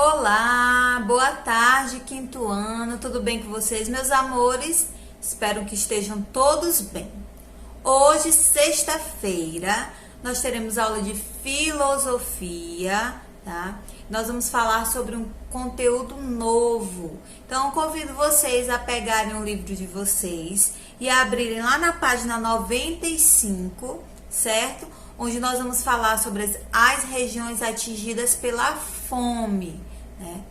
Olá, boa tarde, quinto ano, tudo bem com vocês, meus amores? Espero que estejam todos bem. Hoje, sexta-feira, nós teremos aula de filosofia, tá? Nós vamos falar sobre um conteúdo novo. Então, eu convido vocês a pegarem o livro de vocês e a abrirem lá na página 95, certo? Onde nós vamos falar sobre as regiões atingidas pela fome, né?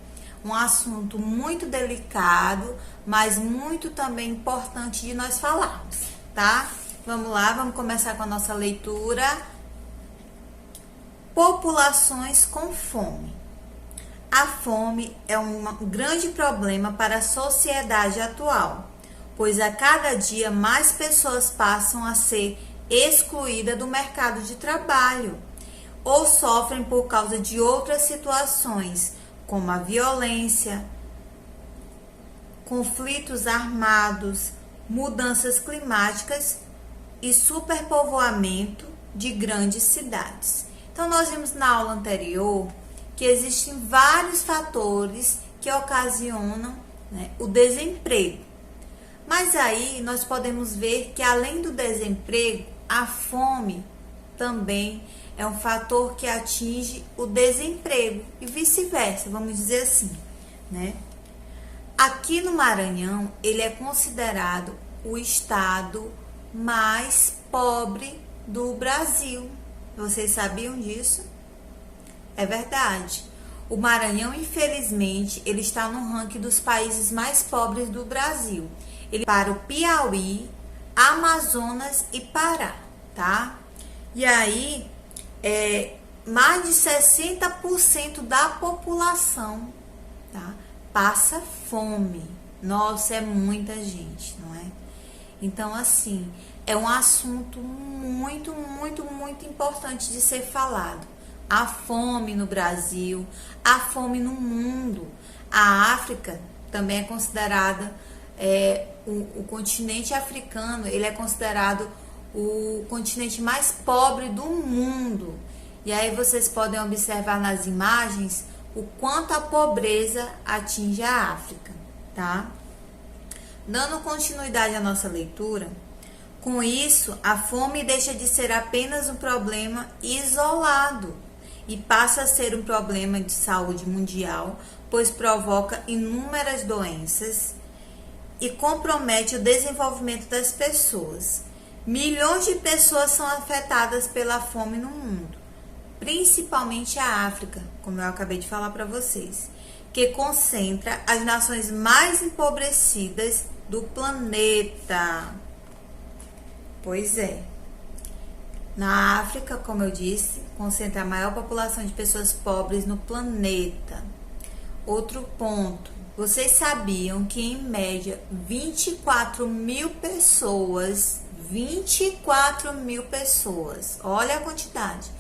Um assunto muito delicado, mas muito também importante de nós falarmos, tá? Vamos lá, vamos começar com a nossa leitura. Populações com fome. A fome é um grande problema para a sociedade atual, pois a cada dia mais pessoas passam a ser excluídas do mercado de trabalho ou sofrem por causa de outras situações, como a violência, conflitos armados, mudanças climáticas e superpovoamento de grandes cidades. Então, nós vimos na aula anterior que existem vários fatores que ocasionam, né, o desemprego. Mas aí nós podemos ver que além do desemprego, a fome também é um fator que atinge o desemprego e vice-versa, vamos dizer assim, né? Aqui no Maranhão, ele é considerado o estado mais pobre do Brasil. Vocês sabiam disso? É verdade. O Maranhão, infelizmente, ele está no ranking dos países mais pobres do Brasil. Ele para o Piauí, Amazonas e Pará, tá? E aí, mais de 60% da população, tá, passa fome. Nossa, é muita gente, não é? Então, assim, é um assunto muito, muito, muito importante de ser falado. A fome no Brasil, a fome no mundo. A África também é considerada, o continente africano, ele é considerado o continente mais pobre do mundo. E aí vocês podem observar nas imagens o quanto a pobreza atinge a África, tá? Dando continuidade à nossa leitura, com isso, a fome deixa de ser apenas um problema isolado e passa a ser um problema de saúde mundial, pois provoca inúmeras doenças e compromete o desenvolvimento das pessoas. Milhões de pessoas são afetadas pela fome no mundo, principalmente a África, como eu acabei de falar para vocês, que concentra as nações mais empobrecidas do planeta. Pois é. Na África, como eu disse, concentra a maior população de pessoas pobres no planeta. Outro ponto. Vocês sabiam que, em média, 24 mil pessoas, olha a quantidade,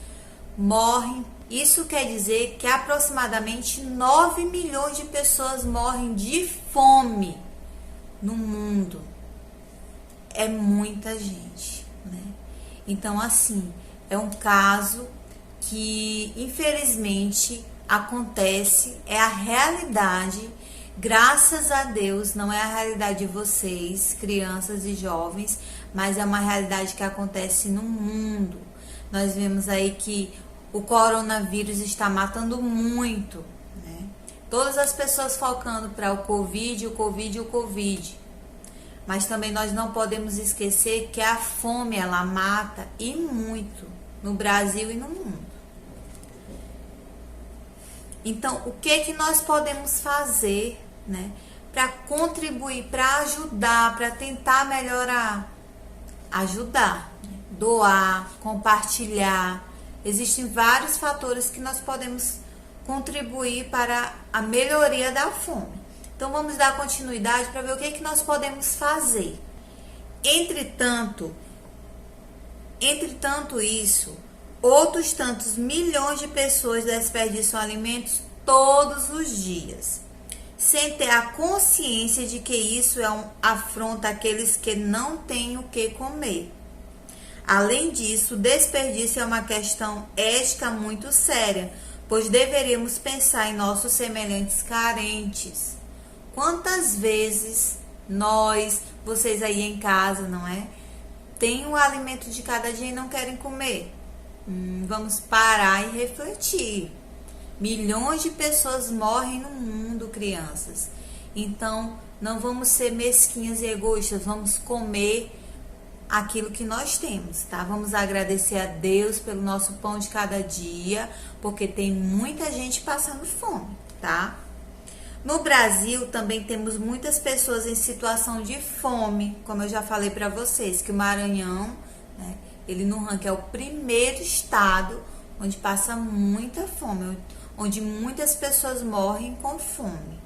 morrem. Isso quer dizer que aproximadamente 9 milhões de pessoas morrem de fome no mundo. É muita gente, né? Então, assim, é um caso que, infelizmente, acontece, é a realidade. Graças a Deus, não é a realidade de vocês, crianças e jovens, mas é uma realidade que acontece no mundo. Nós vemos aí que o coronavírus está matando muito, né? Todas as pessoas focando para o Covid. Mas também nós não podemos esquecer que a fome, ela mata e muito no Brasil e no mundo. Então, o que nós podemos fazer, né, para contribuir, para ajudar, para tentar melhorar? Ajudar, né? Doar, compartilhar. Existem vários fatores que nós podemos contribuir para a melhoria da fome. Então, vamos dar continuidade para ver o que nós podemos fazer. Entretanto isso, outros tantos milhões de pessoas desperdiçam alimentos todos os dias, sem ter a consciência de que isso é afronta àqueles que não têm o que comer. Além disso, o desperdício é uma questão ética muito séria, pois deveríamos pensar em nossos semelhantes carentes. Quantas vezes nós, vocês aí em casa, não é? Tem um alimento de cada dia e não querem comer. Vamos parar e refletir. Milhões de pessoas morrem no mundo, crianças. Então, não vamos ser mesquinhas e egoístas, vamos comer aquilo que nós temos, tá? Vamos agradecer a Deus pelo nosso pão de cada dia, porque tem muita gente passando fome, tá? No Brasil também temos muitas pessoas em situação de fome, como eu já falei para vocês, que o Maranhão, né, ele no ranking é o primeiro estado onde passa muita fome, onde muitas pessoas morrem com fome.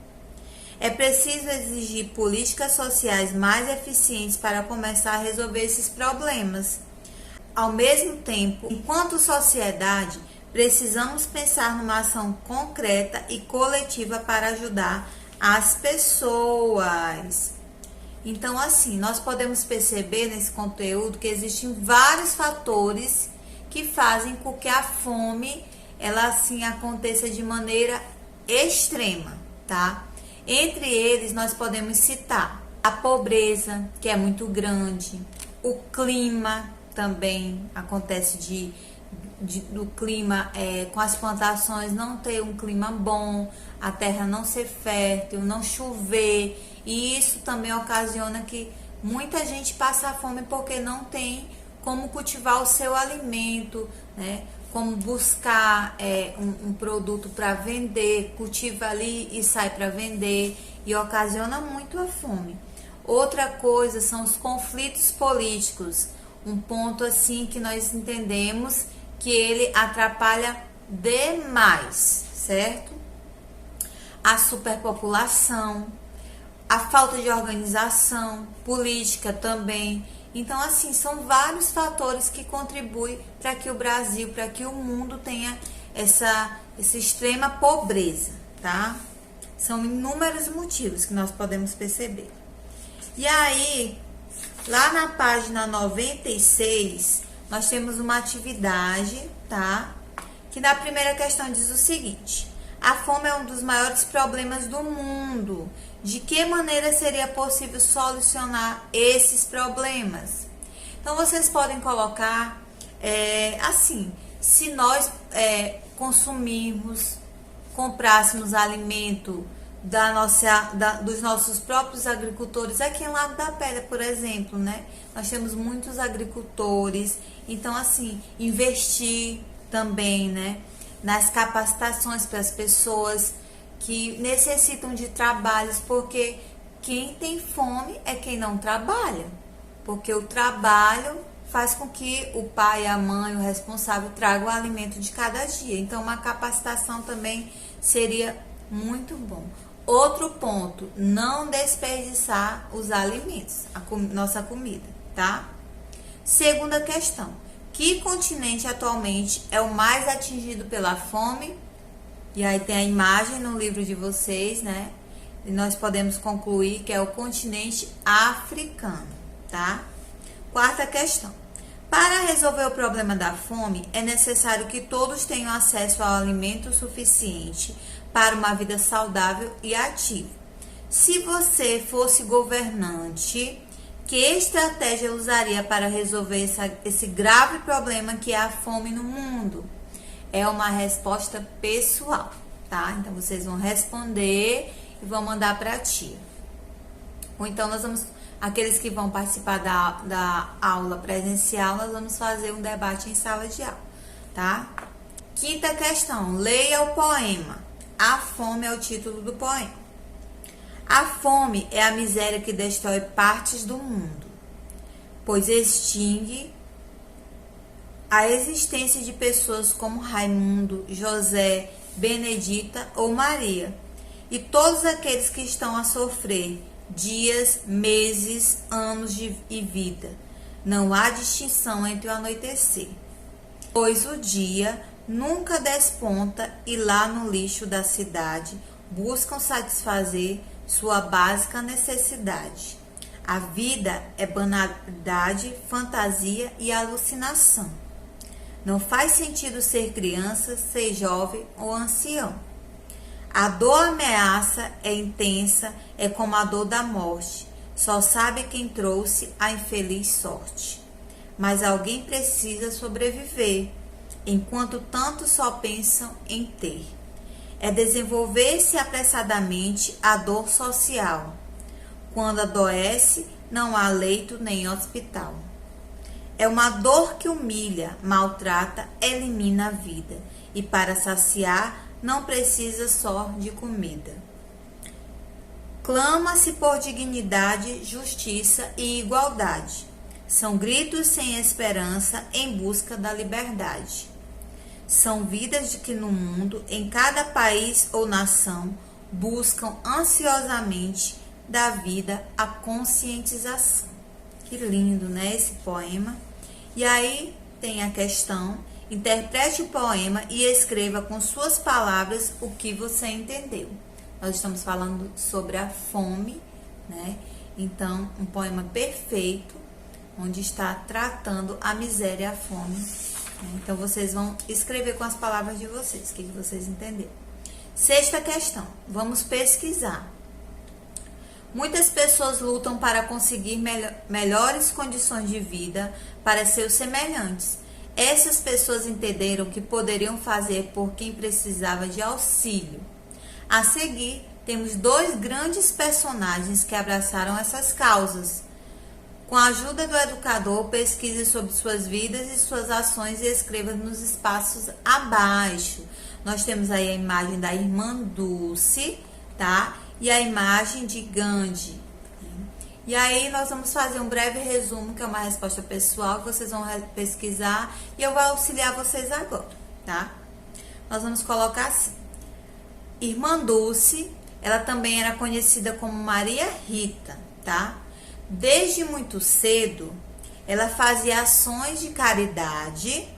É preciso exigir políticas sociais mais eficientes para começar a resolver esses problemas. Ao mesmo tempo, enquanto sociedade, precisamos pensar numa ação concreta e coletiva para ajudar as pessoas. Então, assim, nós podemos perceber nesse conteúdo que existem vários fatores que fazem com que a fome, ela assim aconteça de maneira extrema, tá? Entre eles, nós podemos citar a pobreza, que é muito grande, o clima também acontece do clima com as plantações não ter um clima bom, a terra não ser fértil, não chover, e isso também ocasiona que muita gente passa fome porque não tem como cultivar o seu alimento, né? Como buscar um produto para vender, cultiva ali e sai para vender, e ocasiona muito a fome. Outra coisa são os conflitos políticos, um ponto assim que nós entendemos que ele atrapalha demais, certo? A superpopulação, a falta de organização política também. Então, assim, são vários fatores que contribuem para que o Brasil, para que o mundo tenha essa extrema pobreza, tá? São inúmeros motivos que nós podemos perceber. E aí, lá na página 96, nós temos uma atividade, tá? Que na primeira questão diz o seguinte: a fome é um dos maiores problemas do mundo. De que maneira seria possível solucionar esses problemas? Então, vocês podem colocar assim, se nós comprássemos alimento dos nossos próprios agricultores, aqui em Lago da Pedra, por exemplo, né? Nós temos muitos agricultores, então, assim, investir também, né? Nas capacitações para as pessoas que necessitam de trabalhos, porque quem tem fome é quem não trabalha, porque o trabalho faz com que o pai, a mãe, o responsável traga o alimento de cada dia. Então, uma capacitação também seria muito bom. Outro ponto, não desperdiçar os alimentos, nossa comida, tá? Segunda questão: que continente atualmente é o mais atingido pela fome? E aí tem a imagem no livro de vocês, né? E nós podemos concluir que é o continente africano, tá? Quarta questão: para resolver o problema da fome, é necessário que todos tenham acesso ao alimento suficiente para uma vida saudável e ativa. Se você fosse governante, que estratégia usaria para resolver esse grave problema que é a fome no mundo? É uma resposta pessoal, tá? Então, vocês vão responder e vão mandar para a tia. Ou então, aqueles que vão participar da aula presencial, nós vamos fazer um debate em sala de aula, tá? Quinta questão, leia o poema. A fome é o título do poema. A fome é a miséria que destrói partes do mundo, pois extingue a existência de pessoas como Raimundo, José, Benedita ou Maria, e todos aqueles que estão a sofrer dias, meses, anos e vida. Não há distinção entre o anoitecer, pois o dia nunca desponta e lá no lixo da cidade buscam satisfazer sua básica necessidade. A vida é banalidade, fantasia e alucinação. Não faz sentido ser criança, ser jovem ou ancião. A dor ameaça, é intensa, é como a dor da morte. Só sabe quem trouxe a infeliz sorte. Mas alguém precisa sobreviver, enquanto tantos só pensam em ter. É desenvolver-se apressadamente a dor social. Quando adoece, não há leito nem hospital. É uma dor que humilha, maltrata, elimina a vida. E para saciar, não precisa só de comida. Clama-se por dignidade, justiça e igualdade. São gritos sem esperança em busca da liberdade. São vidas de que no mundo, em cada país ou nação, buscam ansiosamente da vida a conscientização. Que lindo, né, esse poema? E aí tem a questão: interprete o poema e escreva com suas palavras o que você entendeu. Nós estamos falando sobre a fome, né? Então, um poema perfeito, onde está tratando a miséria e a fome. Então, vocês vão escrever com as palavras de vocês, o que vocês entenderam. Sexta questão, vamos pesquisar. Muitas pessoas lutam para conseguir melhores condições de vida para seus semelhantes. Essas pessoas entenderam que poderiam fazer por quem precisava de auxílio. A seguir, temos dois grandes personagens que abraçaram essas causas. Com a ajuda do educador, pesquise sobre suas vidas e suas ações e escreva nos espaços abaixo. Nós temos aí a imagem da irmã Dulce, tá? E a imagem de Gandhi. E aí nós vamos fazer um breve resumo, que é uma resposta pessoal, que vocês vão pesquisar e eu vou auxiliar vocês agora, tá? Nós vamos colocar assim. Irmã Dulce, ela também era conhecida como Maria Rita, tá? Desde muito cedo, ela fazia ações de caridade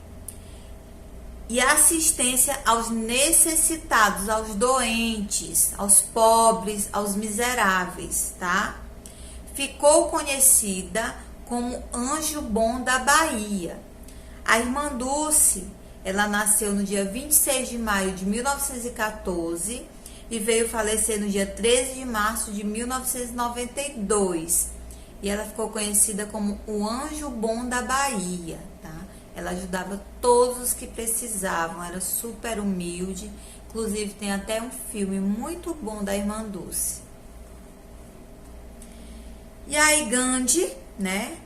e assistência aos necessitados, aos doentes, aos pobres, aos miseráveis, tá? Ficou conhecida como Anjo Bom da Bahia. A irmã Dulce, ela nasceu no dia 26 de maio de 1914 e veio falecer no dia 13 de março de 1992. E ela ficou conhecida como o Anjo Bom da Bahia, tá? Ela ajudava todos os que precisavam, era super humilde. Inclusive, tem até um filme muito bom da irmã Dulce. E aí, Gandhi, né?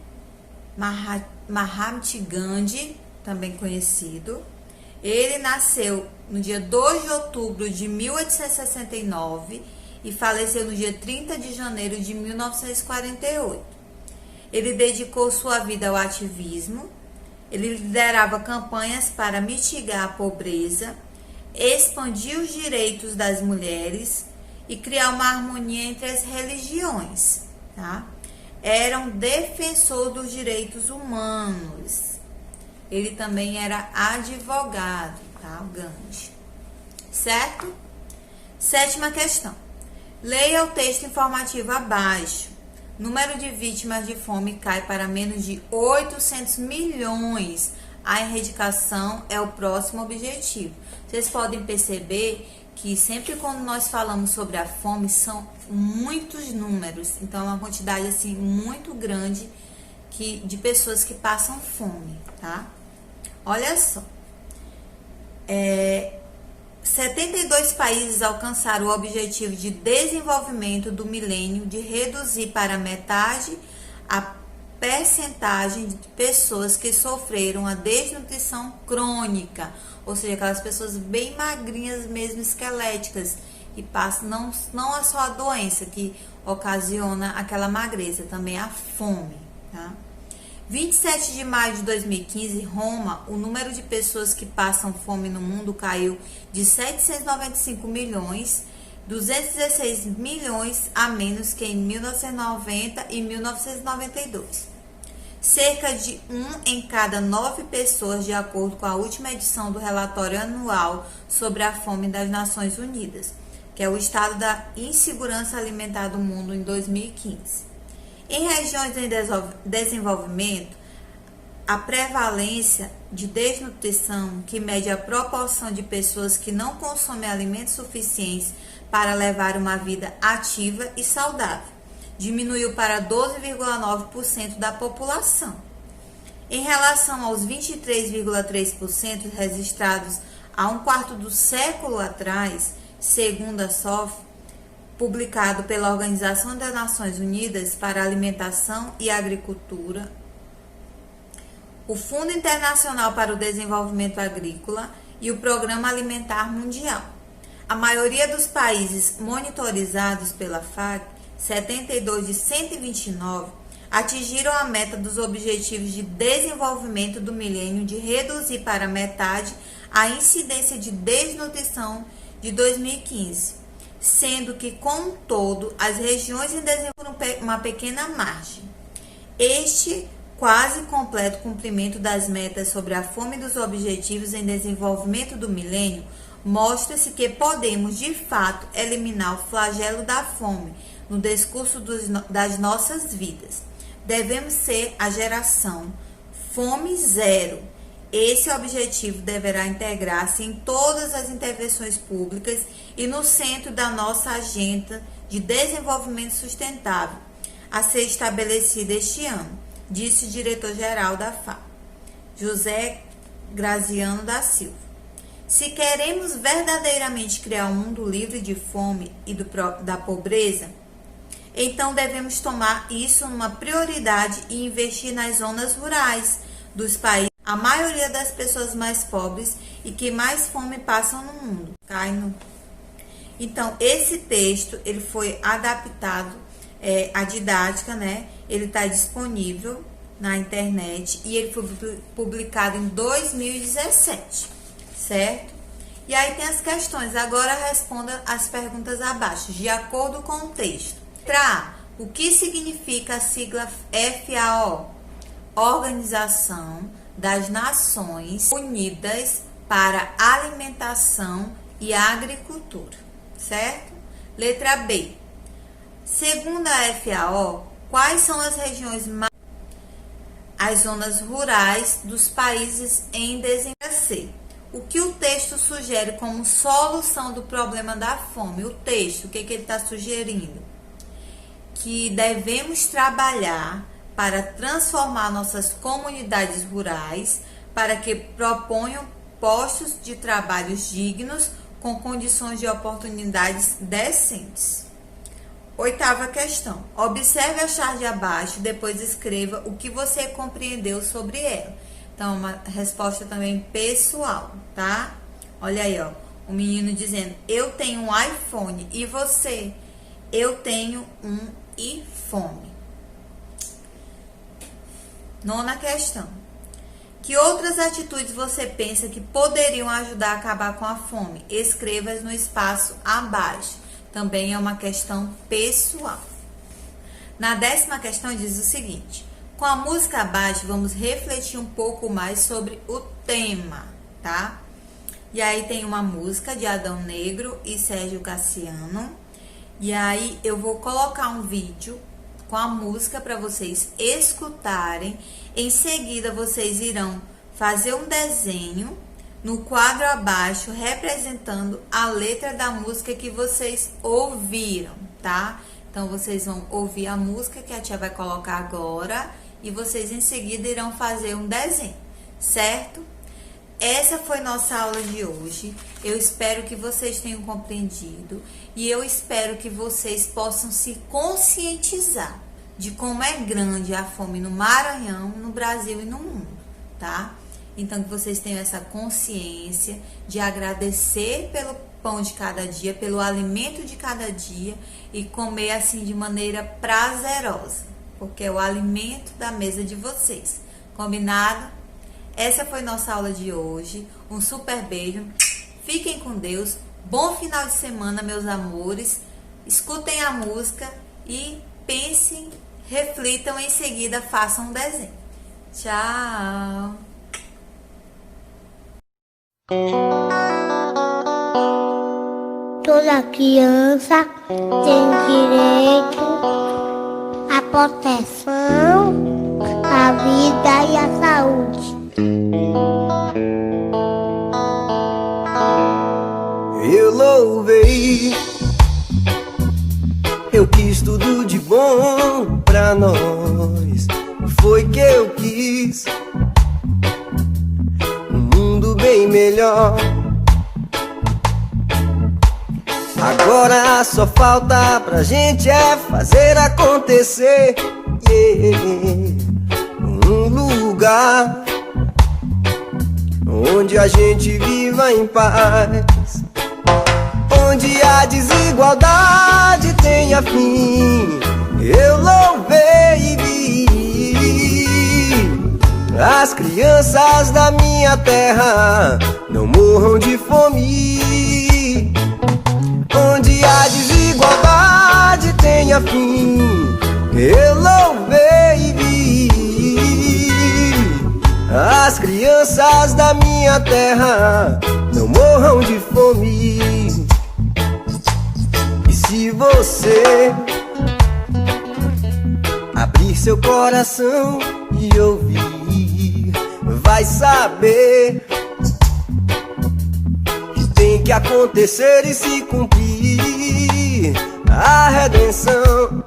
Mahatma Gandhi, também conhecido. Ele nasceu no dia 2 de outubro de 1869 e faleceu no dia 30 de janeiro de 1948. Ele dedicou sua vida ao ativismo. Ele liderava campanhas para mitigar a pobreza, expandir os direitos das mulheres e criar uma harmonia entre as religiões, tá? Era um defensor dos direitos humanos. Ele também era advogado, tá? O Gandhi. Certo? Sétima questão. Leia o texto informativo abaixo. Número de vítimas de fome cai para menos de 800 milhões. A erradicação é o próximo objetivo. Vocês podem perceber que sempre quando nós falamos sobre a fome, são muitos números. Então, é uma quantidade assim muito grande de pessoas que passam fome, tá? Olha só. 72 países alcançaram o objetivo de desenvolvimento do milênio de reduzir para metade a percentagem de pessoas que sofreram a desnutrição crônica, ou seja, aquelas pessoas bem magrinhas mesmo, esqueléticas, que passam, não é só a doença que ocasiona aquela magreza, também a fome, tá? 27 de maio de 2015, Roma, o número de pessoas que passam fome no mundo caiu de 795 milhões, 216 milhões a menos que em 1990 e 1992. Cerca de 1 em cada 9 pessoas, de acordo com a última edição do relatório anual sobre a fome das Nações Unidas, que é o estado da insegurança alimentar do mundo em 2015. Em regiões em desenvolvimento, a prevalência de desnutrição, que mede a proporção de pessoas que não consomem alimentos suficientes para levar uma vida ativa e saudável, diminuiu para 12,9% da população. Em relação aos 23,3% registrados há um quarto do século atrás, segundo a SOF, publicado pela Organização das Nações Unidas para a Alimentação e Agricultura, o Fundo Internacional para o Desenvolvimento Agrícola e o Programa Alimentar Mundial. A maioria dos países monitorizados pela FAO, 72 de 129, atingiram a meta dos Objetivos de Desenvolvimento do Milênio de reduzir para metade a incidência de desnutrição de 2015, sendo que, com um todo, as regiões em desenvolvimento uma pequena margem. Este quase completo cumprimento das metas sobre a fome dos Objetivos em Desenvolvimento do Milênio mostra-se que podemos, de fato, eliminar o flagelo da fome no discurso das nossas vidas. Devemos ser a geração Fome Zero. Esse objetivo deverá integrar-se em todas as intervenções públicas e no centro da nossa agenda de desenvolvimento sustentável, a ser estabelecida este ano, disse o diretor-geral da FAO, José Graziano da Silva. Se queremos verdadeiramente criar um mundo livre de fome e da pobreza, então devemos tomar isso uma prioridade e investir nas zonas rurais dos países, a maioria das pessoas mais pobres e que mais fome passam no mundo. Então, esse texto ele foi adaptado à didática, né? Ele está disponível na internet e ele foi publicado em 2017, certo? E aí tem as questões. Agora responda as perguntas abaixo, de acordo com o texto. A. O que significa a sigla FAO? Organização das Nações Unidas para Alimentação e Agricultura, certo? Letra B. Segundo a FAO, quais são as regiões mais... As zonas rurais dos países em desenvolvimento. O que o texto sugere como solução do problema da fome? O texto, o que ele está sugerindo? Que devemos trabalhar para transformar nossas comunidades rurais para que proponham postos de trabalho dignos com condições de oportunidades decentes. Oitava questão. Observe a charge abaixo, depois escreva o que você compreendeu sobre ela. Então, uma resposta também pessoal, tá? Olha aí, ó. O menino dizendo, eu tenho um iPhone. E você? Eu tenho um iPhone. Nona questão. Que outras atitudes você pensa que poderiam ajudar a acabar com a fome? Escreva-as no espaço abaixo. Também é uma questão pessoal. Na 10ª questão diz o seguinte: com a música abaixo, vamos refletir um pouco mais sobre o tema, tá? E aí tem uma música de Adão Negro e Sérgio Cassiano. E aí eu vou colocar um vídeo com a música para vocês escutarem. Em seguida, vocês irão fazer um desenho no quadro abaixo, representando a letra da música que vocês ouviram, tá? Então, vocês vão ouvir a música que a tia vai colocar agora e vocês em seguida irão fazer um desenho, certo? Essa foi nossa aula de hoje. Eu espero que vocês tenham compreendido e eu espero que vocês possam se conscientizar de como é grande a fome no Maranhão, no Brasil e no mundo, tá? Então, que vocês tenham essa consciência de agradecer pelo pão de cada dia, pelo alimento de cada dia e comer assim de maneira prazerosa, porque é o alimento da mesa de vocês. Combinado? Essa foi nossa aula de hoje. Um super beijo. Fiquem com Deus. Bom final de semana, meus amores. Escutem a música e pensem, reflitam, em seguida façam um desenho. Tchau! Toda criança tem direito à proteção a vida e a saúde. Eu louvei, eu quis tudo de bom pra nós. Foi que eu quis um mundo bem melhor. Agora só falta pra gente é fazer acontecer, um lugar onde a gente viva em paz, onde a desigualdade tenha fim. Eu louvei e vi as crianças da minha terra não morram de fome, onde a desigualdade tenha fim. Eu louvei e vi as crianças da minha terra não morram de fome. E se você abrir seu coração e ouvir, vai saber que tem que acontecer e se cumprir a redenção.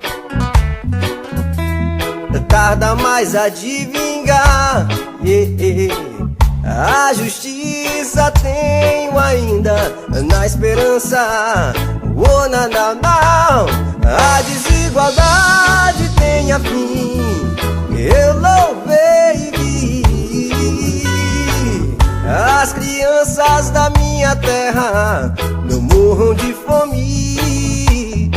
Tarda mais a de vingar, a justiça tenho ainda na esperança. Oh, não, não, não. A desigualdade tenha fim. Eu louvei e vi as crianças da minha terra não morram de fome.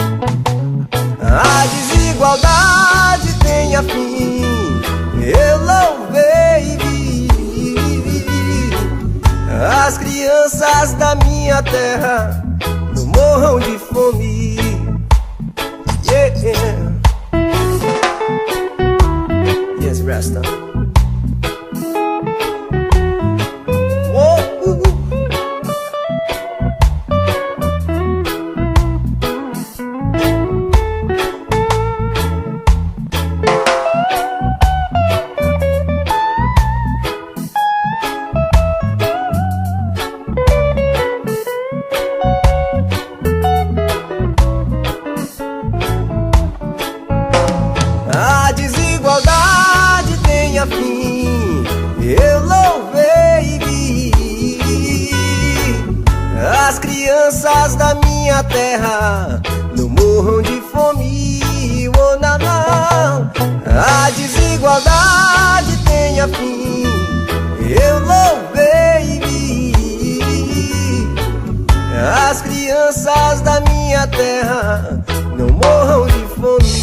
A desigualdade tenha fim. Eu louvei e vi as crianças da minha terra não morram de fome. Yes, Rasta. A desigualdade tenha fim. Eu louvei e vi as crianças da minha terra não morram de fome. Oh, não, não. A desigualdade tenha fim. Eu louvei e vi as crianças da minha terra não morram de fome.